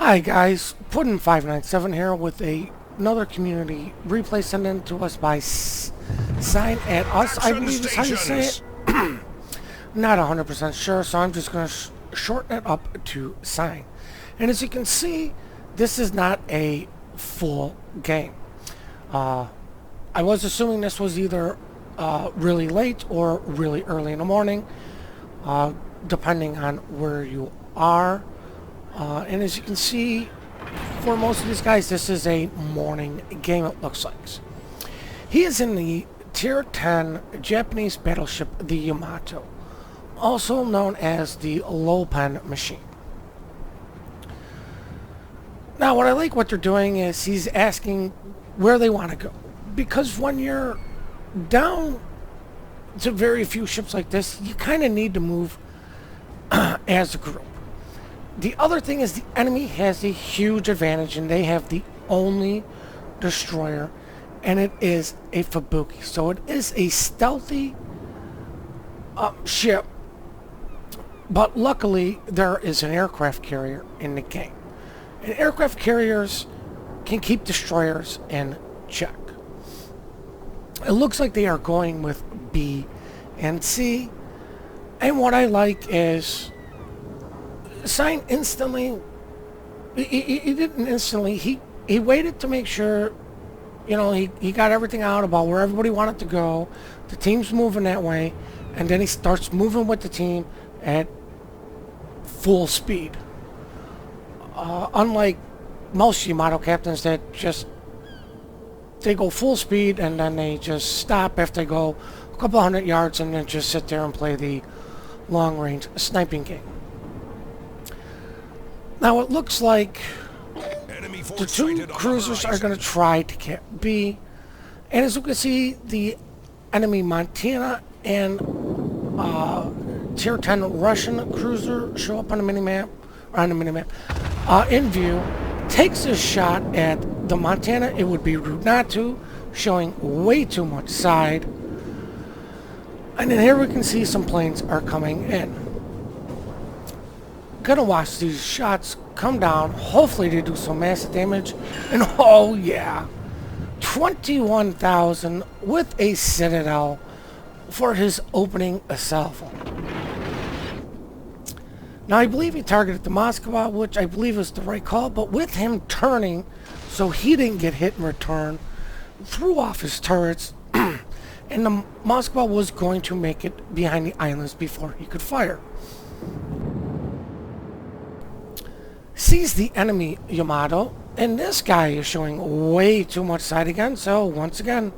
Hi guys, Puddin597 here with another community replay sent in to us by Sign at Us, I believe is how you say it. Not 100% sure, so I'm just going to shorten it up to Sign. And as you can see, this is not a full game. I was assuming this was either really late or really early in the morning, depending on where you are. And as you can see, for most of these guys, this is a morning game, it looks like. He is in the Tier 10 Japanese battleship, the Yamato, also known as the low-pen machine. Now, what I like what they're doing is he's asking where they want to go. Because when you're down to very few ships like this, you kind of need to move as a group. The other thing is the enemy has a huge advantage, and they have the only destroyer, and it is a Fubuki. So it is a stealthy ship, but luckily there is an aircraft carrier in the game. And aircraft carriers can keep destroyers in check. It looks like they are going with B and C, and what I like is Sign instantly, he didn't instantly, he waited to make sure, you know, he got everything out about where everybody wanted to go, the team's moving that way, and then he starts moving with the team at full speed. Unlike most Yamato captains that they go full speed and then they just stop after they go a couple hundred yards and then just sit there and play the long-range sniping game. Now it looks like the two cruisers are going to try to get B, and as you can see, the enemy Montana and Tier 10 Russian cruiser show up on the minimap, in view. Takes a shot at the Montana. It would be rude not to, showing way too much side. And then here we can see some planes are coming in. Gonna watch these shots come down. Hopefully they do some massive damage. And oh yeah, 21,000 with a Citadel for his opening salvo. Now I believe he targeted the Moskva, which I believe is the right call, but with him turning so he didn't get hit in return, threw off his turrets, and the Moskva was going to make it behind the islands before he could fire. Sees the enemy Yamato, and this guy is showing way too much side again, so once again,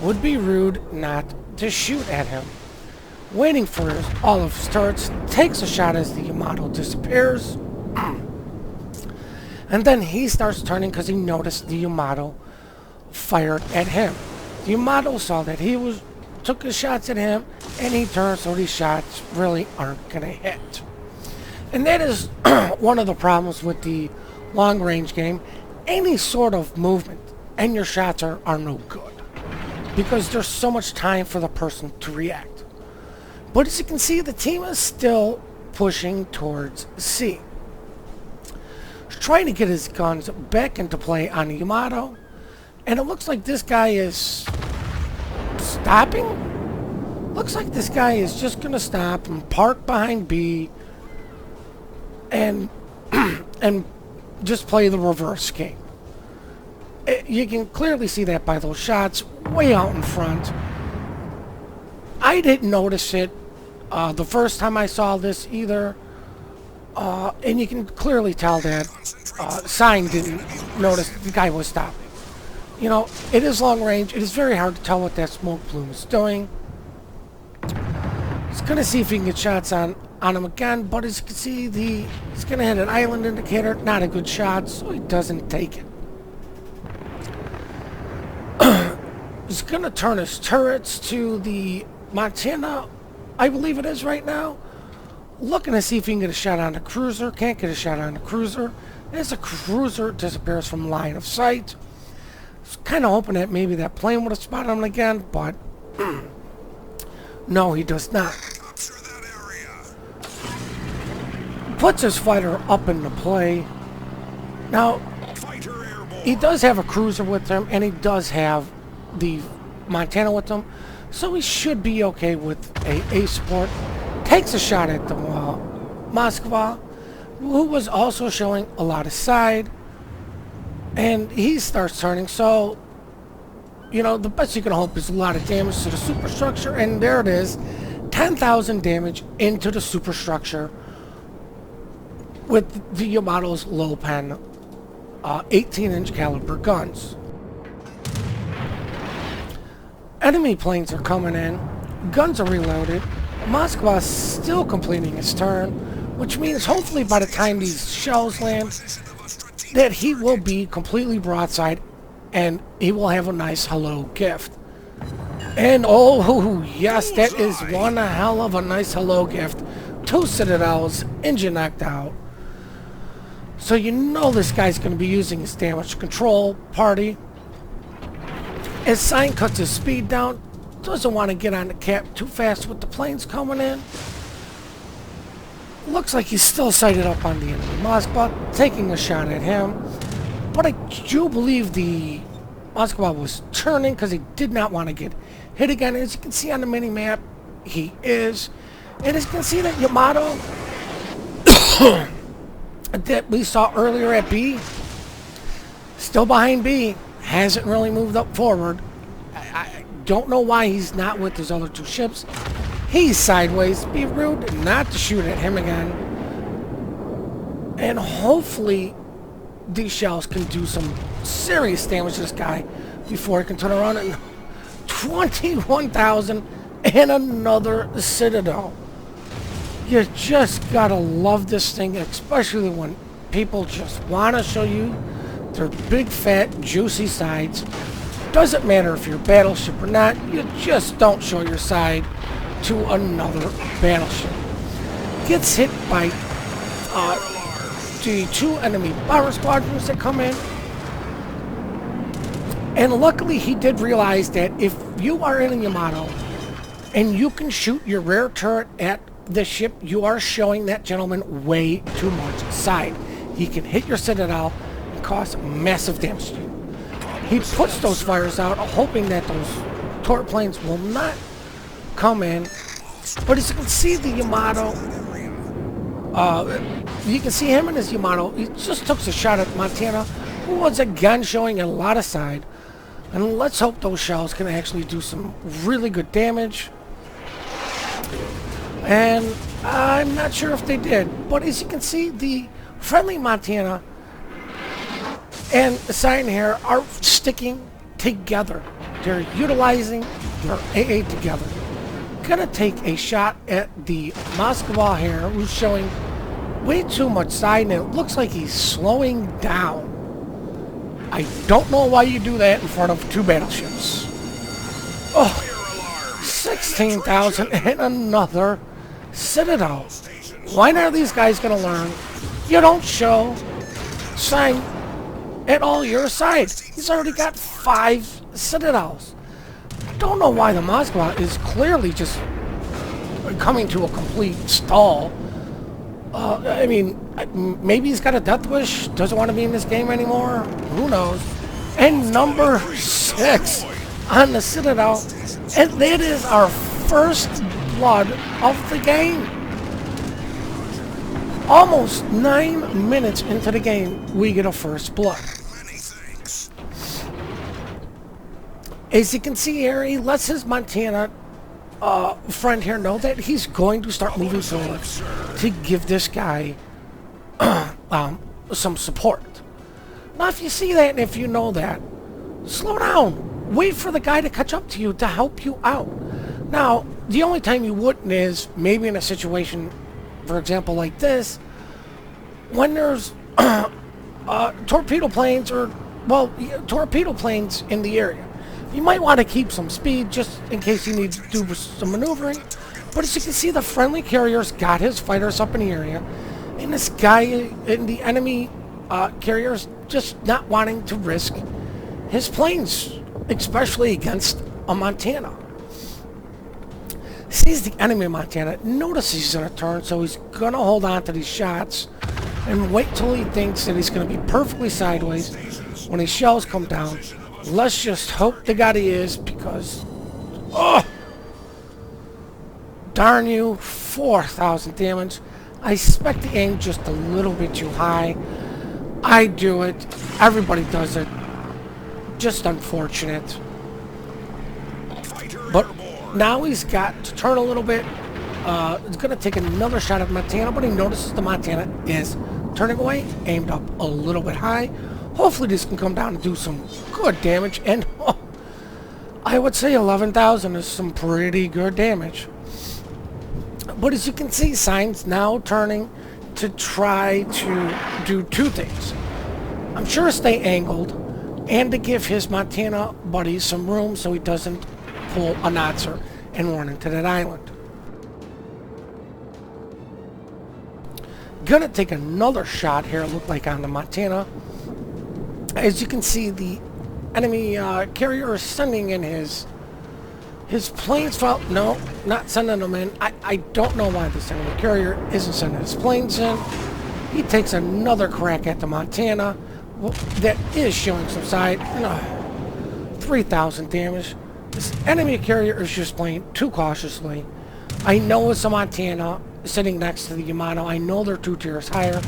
would be rude not to shoot at him. Waiting for all of his turrets, takes a shot as the Yamato disappears, and then he starts turning because he noticed the Yamato fired at him. The Yamato saw that took his shots at him, and he turned, so these shots really aren't going to hit. And that is one of the problems with the long-range game. Any sort of movement and your shots are no good, because there's so much time for the person to react. But as you can see, the team is still pushing towards C. He's trying to get his guns back into play on the Yamato, and it looks like this guy is stopping. Looks like this guy is just going to stop and park behind B and just play the reverse game. You can clearly see that by those shots way out in front. I didn't notice it the first time I saw this either, and you can clearly tell that Sign didn't notice the guy was stopping. You know, it is long range. It is very hard to tell what that smoke plume is doing. He's going to see if he can get shots on him again, but as you can see, he's going to hit an island indicator. Not a good shot, so he doesn't take it. He's going to turn his turrets to the Montana, I believe it is right now. Looking to see if he can get a shot on the cruiser. Can't get a shot on the cruiser. As the cruiser disappears from line of sight. Was kind of hoping that maybe that plane would have spotted him again, but no, he does not. Puts his fighter up into play. Now, he does have a cruiser with him, and he does have the Montana with him, so he should be okay with a support. Takes a shot at the Moskva, who was also showing a lot of side, and he starts turning. So, you know, the best you can hope is a lot of damage to the superstructure, and there it is, 10,000 damage into the superstructure with the Yamato's low pen 18-inch caliber guns. Enemy planes are coming in, guns are reloaded, Moskva's still completing his turn, which means hopefully by the time these shells land, that he will be completely broadside and he will have a nice hello gift. And oh yes, that is one hell of a nice hello gift. 2 Citadels, engine knocked out. So you know this guy's going to be using his damage control party. As Sign cuts his speed down, doesn't want to get on the cap too fast with the planes coming in. Looks like he's still sighted up on the enemy Moskva, taking a shot at him. But I do believe the Moskva was turning because he did not want to get hit again. As you can see on the mini-map, he is. And as you can see that Yamato that we saw earlier at B, still behind B, hasn't really moved up forward. I don't know why he's not with his other 2 ships. He's sideways. Be rude not to shoot at him again. And hopefully these shells can do some serious damage to this guy before he can turn around and 21,000 and another Citadel. You just gotta love this thing, especially when people just want to show you their big, fat, juicy sides. Doesn't matter if you're a battleship or not, you just don't show your side to another battleship. Gets hit by the 2 enemy bomber squadrons that come in. And luckily he did realize that if you are in a Yamato and you can shoot your rear turret at the ship, you are showing that gentleman way too much side. He can hit your Citadel and cause massive damage to you. He puts those fires out, hoping that those torp planes will not come in. But as you can see, the Yamato, you can see him and his Yamato, he just took a shot at Montana, who was again showing a lot of side. And let's hope those shells can actually do some really good damage. And I'm not sure if they did, but as you can see, the friendly Montana and Sign here are sticking together. They're utilizing their AA together. Gonna take a shot at the Moskva here, who's showing way too much side, and it looks like he's slowing down. I don't know why you do that in front of 2 battleships. Oh, 16,000 and another Citadel. When are these guys gonna learn? You don't show Sign at all your side. He's already got 5 Citadels. Don't know why the Moskva is clearly just coming to a complete stall. I mean, maybe he's got a death wish, doesn't want to be in this game anymore. Who knows? And number 6 on the Citadel, and that is our first blood of the game. Almost 9 minutes into the game, we get a first blood. As you can see here, he lets his Montana friend here know that he's going to start moving forward to give this guy some support. Now, if you see that and if you know that, slow down. Wait for the guy to catch up to you to help you out. Now, the only time you wouldn't is maybe in a situation, for example, like this, when there's torpedo planes or, well, torpedo planes in the area. You might want to keep some speed just in case you need to do some maneuvering. But as you can see, the friendly carrier's got his fighters up in the area. And this guy in the enemy carrier's just not wanting to risk his planes, especially against a Montana. Sees the enemy Montana, notices he's in a turn, so he's going to hold on to these shots. and wait till he thinks that he's going to be perfectly sideways when his shells come down. Let's just hope to God he is, because, oh, darn you, 4,000 damage. I expect to aim just a little bit too high. I do it. Everybody does it. Just unfortunate. But now he's got to turn a little bit. He's going to take another shot at Montana, but he notices the Montana is turning away, aimed up a little bit high. Hopefully this can come down and do some good damage. And oh, I would say 11,000 is some pretty good damage. But as you can see, Sign's now turning to try to do two things. I'm sure stay angled, and to give his Montana buddy some room so he doesn't pull a Notzer and run into that island. Gonna take another shot here, look like on the Montana. As you can see, the enemy carrier is sending in his planes. No, not sending them in. I don't know why this enemy carrier isn't sending his planes in. He takes another crack at the Montana. Well, that is showing some side. 3,000 damage. This enemy carrier is just playing too cautiously. I know it's a Montana sitting next to the Yamato. I know they're 2 tiers higher.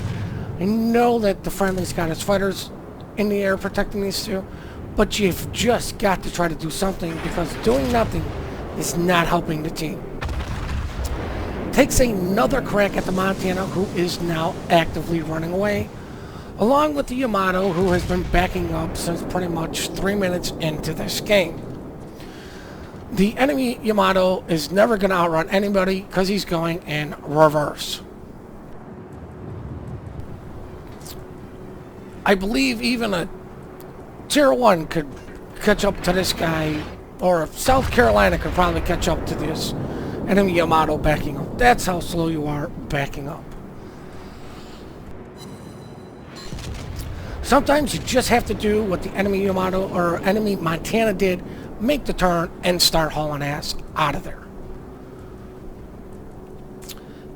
I know that the friendly's got his fighters in the air protecting these two. But you've just got to try to do something, because doing nothing is not helping the team. Takes another crack at the Montana, who is now actively running away, along with the Yamato, who has been backing up since pretty much 3 minutes into this game. The enemy Yamato is never going to outrun anybody because he's going in reverse. I believe even a Tier 1 could catch up to this guy, or South Carolina could probably catch up to this enemy Yamato backing up. That's how slow you are backing up. Sometimes you just have to do what the enemy Yamato or enemy Montana did, make the turn and start hauling ass out of there.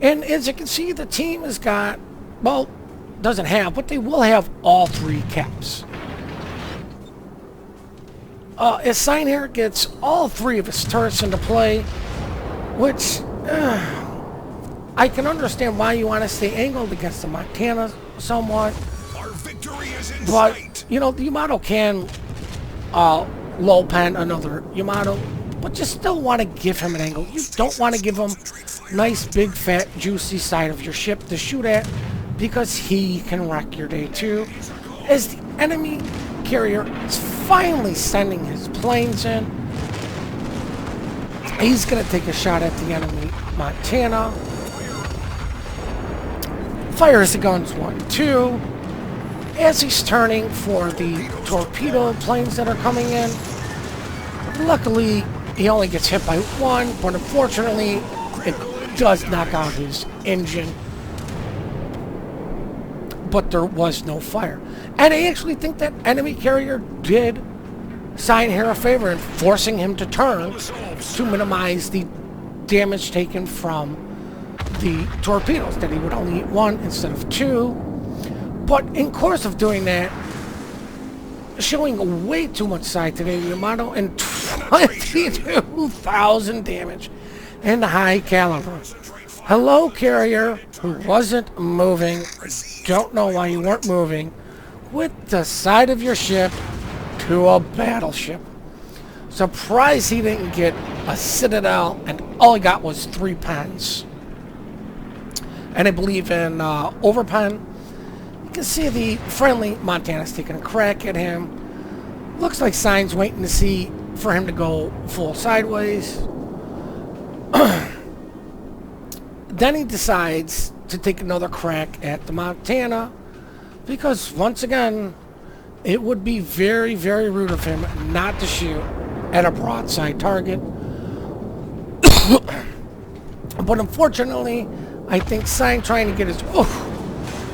And as you can see, the team has got, well, doesn't have, but they will have all 3 caps. As Sign here gets all 3 of his turrets into play, which I can understand why you want to stay angled against the Montana somewhat. Our victory is in but sight. you know, the Yamato can low pen another Yamato, but you still want to give him an angle. You don't want to give him nice big fat juicy side of your ship to shoot at, because he can wreck your day too. As the enemy carrier is finally sending his planes in, he's going to take a shot at the enemy Montana. Fires the guns 1, 2. As he's turning for the torpedo planes that are coming in. Luckily, he only gets hit by 1, but unfortunately, it does knock out his engine. But there was no fire. And I actually think that enemy carrier did Sign here a favor in forcing him to turn to minimize the damage taken from the torpedoes, that he would only hit 1 instead of 2. But in course of doing that, showing way too much side today, Yamato, and 22,000 damage and high caliber. Hello, carrier, who wasn't moving. Don't know why you weren't moving. With the side of your ship to a battleship. Surprised he didn't get a Citadel, and all he got was 3 pens. And I believe in overpen. You can see the friendly Montana's taking a crack at him. Looks like Sign's waiting to see for him to go full sideways. Then he decides to take another crack at the Montana, because once again, it would be very, very rude of him not to shoot at a broadside target. But unfortunately, I think Sign trying to get his...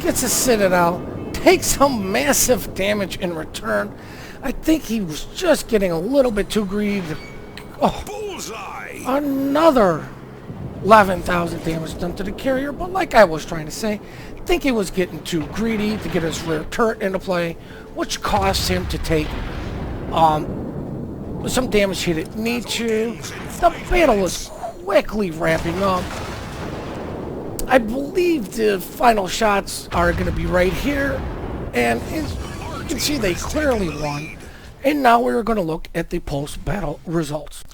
gets a Citadel, takes some massive damage in return. I think he was just getting a little bit too greedy. Bullseye! Another 11,000 damage done to the carrier, but like I was trying to say, I think he was getting too greedy to get his rear turret into play, which caused him to take some damage he didn't need to. The battle was quickly wrapping up. I believe the final shots are going to be right here, and you can see they clearly won. And now we're going to look at the post-battle results.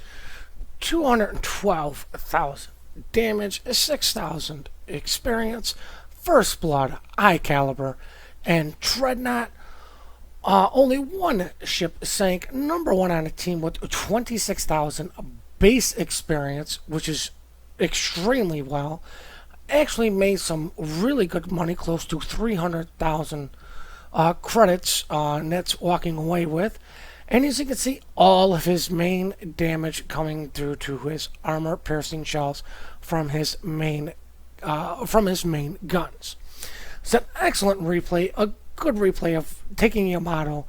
212,000 damage, 6,000 experience, First Blood, High Caliber, and Dreadnought. Only one ship sank, number one on the team with 26,000 base experience, which is extremely well. Actually made some really good money, close to 300,000 credits Net's walking away with. And as you can see, all of his main damage coming through to his armor-piercing shells from his main guns. It's an excellent replay, a good replay of taking Yamato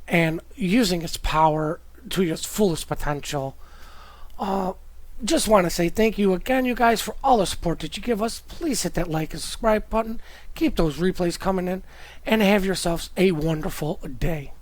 and using its power to its fullest potential. Just want to say thank you again, you guys, for all the support that you give us. Please hit that like and subscribe button. Keep those replays coming in, and have yourselves a wonderful day.